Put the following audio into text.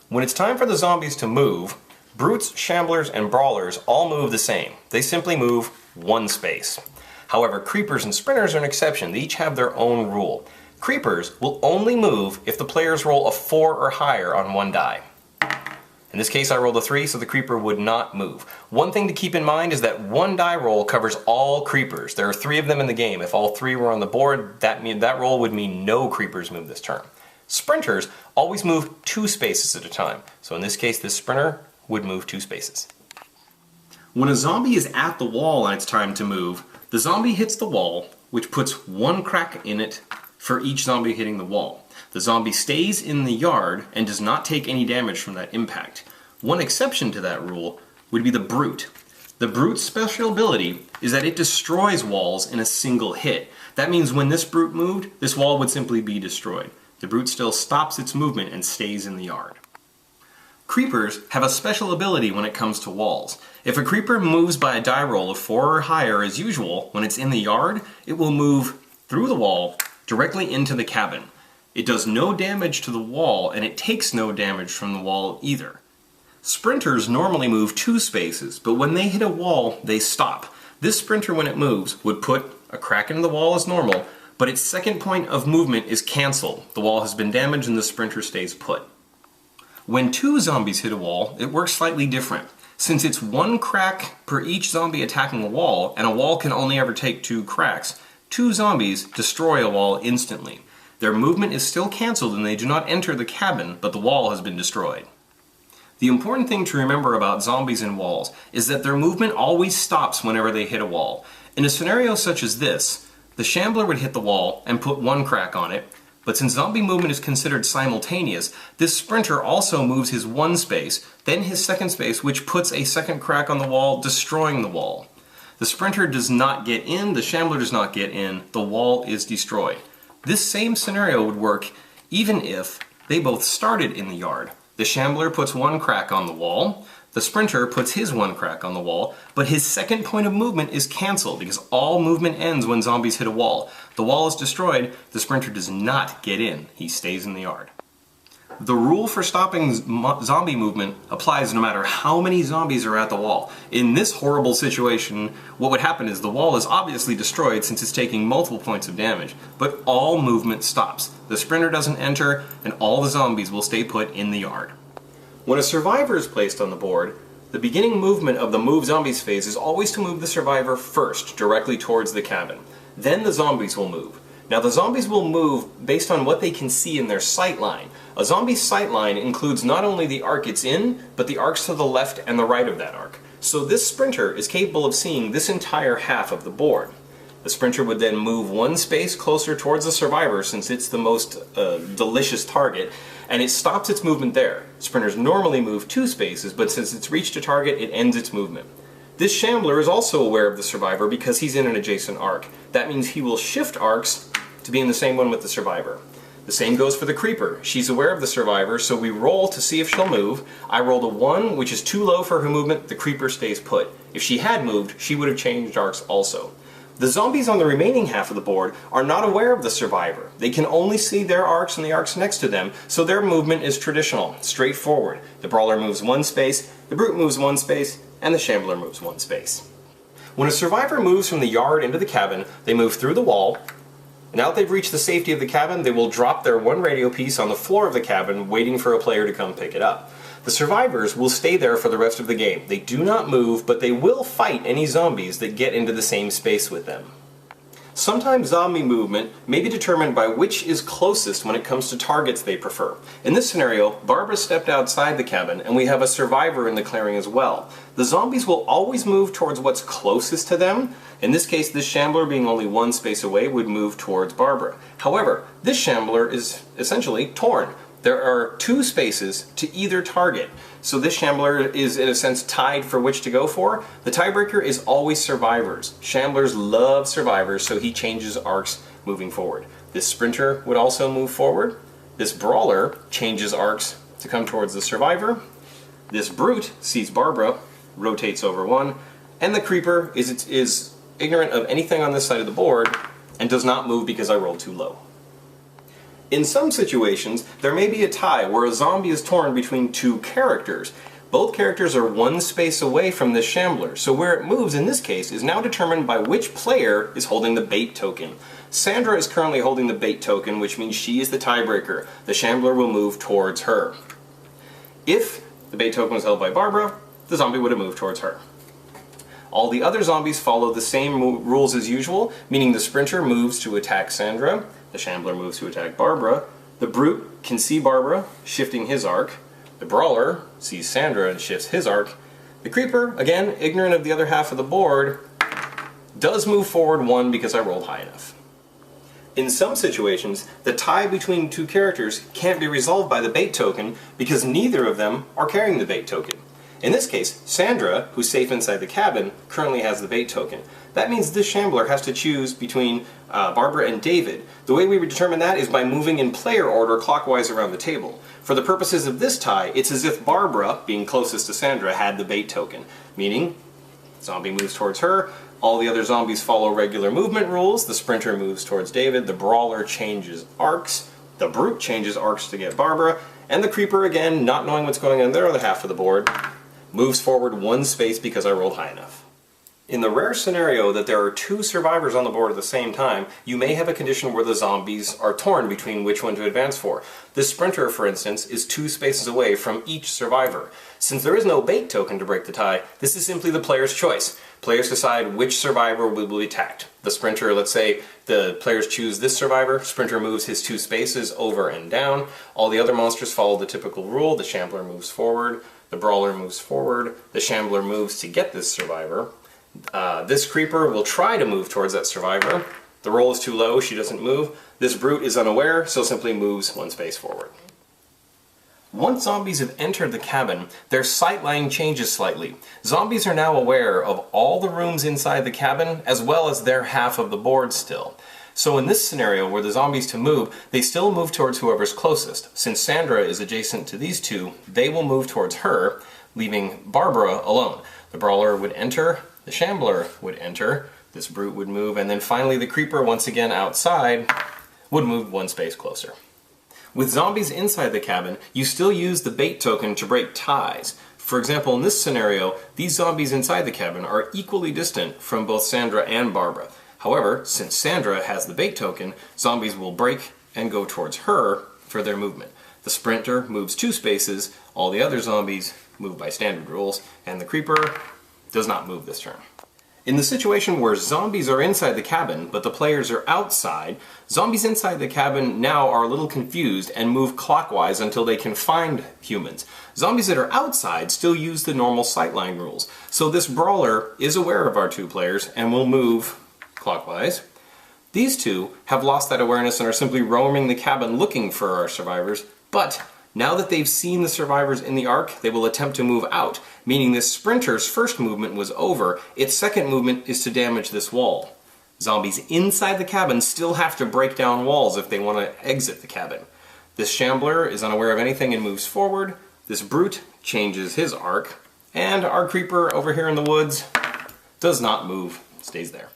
When it's time for the zombies to move, brutes, shamblers, and brawlers all move the same. They simply move one space. However, creepers and sprinters are an exception. They each have their own rule. Creepers will only move if the players roll a 4 or higher on one die. In this case I rolled a 3, so the creeper would not move. One thing to keep in mind is that one die roll covers all creepers. There are 3 of them in the game. If all 3 were on the board, that roll would mean no creepers move this turn. Sprinters always move 2 spaces at a time. So in this case, this sprinter would move 2 spaces. When a zombie is at the wall and it's time to move, the zombie hits the wall, which puts 1 crack in it for each zombie hitting the wall. The zombie stays in the yard and does not take any damage from that impact. One exception to that rule would be the brute. The brute's special ability is that it destroys walls in a single hit. That means when this brute moved, this wall would simply be destroyed. The brute still stops its movement and stays in the yard. Creepers have a special ability when it comes to walls. If a creeper moves by a die roll of 4 or higher as usual, when it's in the yard, it will move through the wall directly into the cabin. It does no damage to the wall, and it takes no damage from the wall either. Sprinters normally move 2 spaces, but when they hit a wall, they stop. This sprinter, when it moves, would put a crack in the wall as normal, but its second point of movement is cancelled. The wall has been damaged and the sprinter stays put. When 2 zombies hit a wall, it works slightly different. Since it's 1 crack per each zombie attacking a wall, and a wall can only ever take 2 cracks, 2 zombies destroy a wall instantly. Their movement is still cancelled and they do not enter the cabin, but the wall has been destroyed. The important thing to remember about zombies and walls is that their movement always stops whenever they hit a wall. In a scenario such as this, the shambler would hit the wall and put 1 crack on it, but since zombie movement is considered simultaneous, this sprinter also moves his 1 space, then his 2nd space, which puts a 2nd crack on the wall, destroying the wall. The sprinter does not get in, the shambler does not get in, the wall is destroyed. This same scenario would work even if they both started in the yard. The shambler puts 1 crack on the wall, the sprinter puts his 1 crack on the wall, but his second point of movement is cancelled because all movement ends when zombies hit a wall. The wall is destroyed, the sprinter does not get in, he stays in the yard. The rule for stopping zombie movement applies no matter how many zombies are at the wall. In this horrible situation, what would happen is the wall is obviously destroyed since it's taking multiple points of damage, but all movement stops. The sprinter doesn't enter, and all the zombies will stay put in the yard. When a survivor is placed on the board, the beginning movement of the Move Zombies phase is always to move the survivor first, directly towards the cabin. Then the zombies will move. Now the zombies will move based on what they can see in their sight line. A zombie's sight line includes not only the arc it's in, but the arcs to the left and the right of that arc. So this sprinter is capable of seeing this entire half of the board. The sprinter would then move 1 space closer towards the survivor since it's the most delicious target, and it stops its movement there. Sprinters normally move 2 spaces, but since it's reached a target, it ends its movement. This shambler is also aware of the survivor because he's in an adjacent arc. That means he will shift arcs to be in the same one with the survivor. The same goes for the creeper. She's aware of the survivor, so we roll to see if she'll move. I rolled a 1, which is too low for her movement. The creeper stays put. If she had moved, she would have changed arcs also. The zombies on the remaining half of the board are not aware of the survivor. They can only see their arcs and the arcs next to them, so their movement is traditional, straightforward. The brawler moves 1 space, the brute moves 1 space, and the shambler moves 1 space. When a survivor moves from the yard into the cabin, they move through the wall. Now that they've reached the safety of the cabin, they will drop their 1 radio piece on the floor of the cabin, waiting for a player to come pick it up. The survivors will stay there for the rest of the game. They do not move, but they will fight any zombies that get into the same space with them. Sometimes zombie movement may be determined by which is closest when it comes to targets they prefer. In this scenario, Barbara stepped outside the cabin, and we have a survivor in the clearing as well. The zombies will always move towards what's closest to them. In this case, this shambler, being only 1 space away, would move towards Barbara. However, this shambler is essentially torn. There are 2 spaces to either target, so this shambler is in a sense tied for which to go for. The tiebreaker is always survivors. Shamblers love survivors, so he changes arcs moving forward. This sprinter would also move forward. This brawler changes arcs to come towards the survivor. This brute sees Barbara, rotates over 1, and the creeper is ignorant of anything on this side of the board and does not move because I rolled too low. In some situations, there may be a tie where a zombie is torn between two characters. Both characters are one space away from this shambler, so where it moves in this case is now determined by which player is holding the bait token. Sandra is currently holding the bait token, which means she is the tiebreaker. The shambler will move towards her. If the bait token was held by Barbara, the zombie would have moved towards her. All the other zombies follow the same rules as usual, meaning the sprinter moves to attack Sandra, the shambler moves to attack Barbara, the brute can see Barbara, shifting his arc, the brawler sees Sandra and shifts his arc, the creeper, again, ignorant of the other half of the board, does move forward one because I rolled high enough. In some situations, the tie between two characters can't be resolved by the bait token because neither of them are carrying the bait token. In this case, Sandra, who's safe inside the cabin, currently has the bait token. That means this shambler has to choose between Barbara and David. The way we would determine that is by moving in player order clockwise around the table. For the purposes of this tie, it's as if Barbara, being closest to Sandra, had the bait token, meaning zombie moves towards her, all the other zombies follow regular movement rules, the sprinter moves towards David, the brawler changes arcs, the brute changes arcs to get Barbara, and the creeper, again, not knowing what's going on in their other half of the board, moves forward one space because I rolled high enough. In the rare scenario that there are two survivors on the board at the same time, you may have a condition where the zombies are torn between which one to advance for. This sprinter, for instance, is two spaces away from each survivor. Since there is no bait token to break the tie, this is simply the player's choice. Players decide which survivor will be attacked. The sprinter, let's say the players choose this survivor, sprinter moves his two spaces over and down. All the other monsters follow the typical rule. The shambler moves forward, the brawler moves forward, the shambler moves to get this survivor. This creeper will try to move towards that survivor. The roll is too low, she doesn't move. This brute is unaware, so simply moves one space forward. Once zombies have entered the cabin, their sightline changes slightly. Zombies are now aware of all the rooms inside the cabin, as well as their half of the board still. So in this scenario, where the zombies to move, they still move towards whoever's closest. Since Sandra is adjacent to these two, they will move towards her, leaving Barbara alone. The brawler would enter, the shambler would enter, this brute would move, and then finally the creeper, once again outside, would move one space closer. With zombies inside the cabin, you still use the bait token to break ties. For example, in this scenario, these zombies inside the cabin are equally distant from both Sandra and Barbara. However, since Sandra has the bait token, zombies will break and go towards her for their movement. The sprinter moves two spaces, all the other zombies move by standard rules, and the creeper does not move this turn. In the situation where zombies are inside the cabin, but the players are outside, zombies inside the cabin now are a little confused and move clockwise until they can find humans. Zombies that are outside still use the normal sightline rules. So this brawler is aware of our two players and will move clockwise. These two have lost that awareness and are simply roaming the cabin looking for our survivors, but now that they've seen the survivors in the arc, they will attempt to move out, meaning this sprinter's first movement was over. Its second movement is to damage this wall. Zombies inside the cabin still have to break down walls if they want to exit the cabin. This shambler is unaware of anything and moves forward. This brute changes his arc. And our creeper over here in the woods does not move, stays there.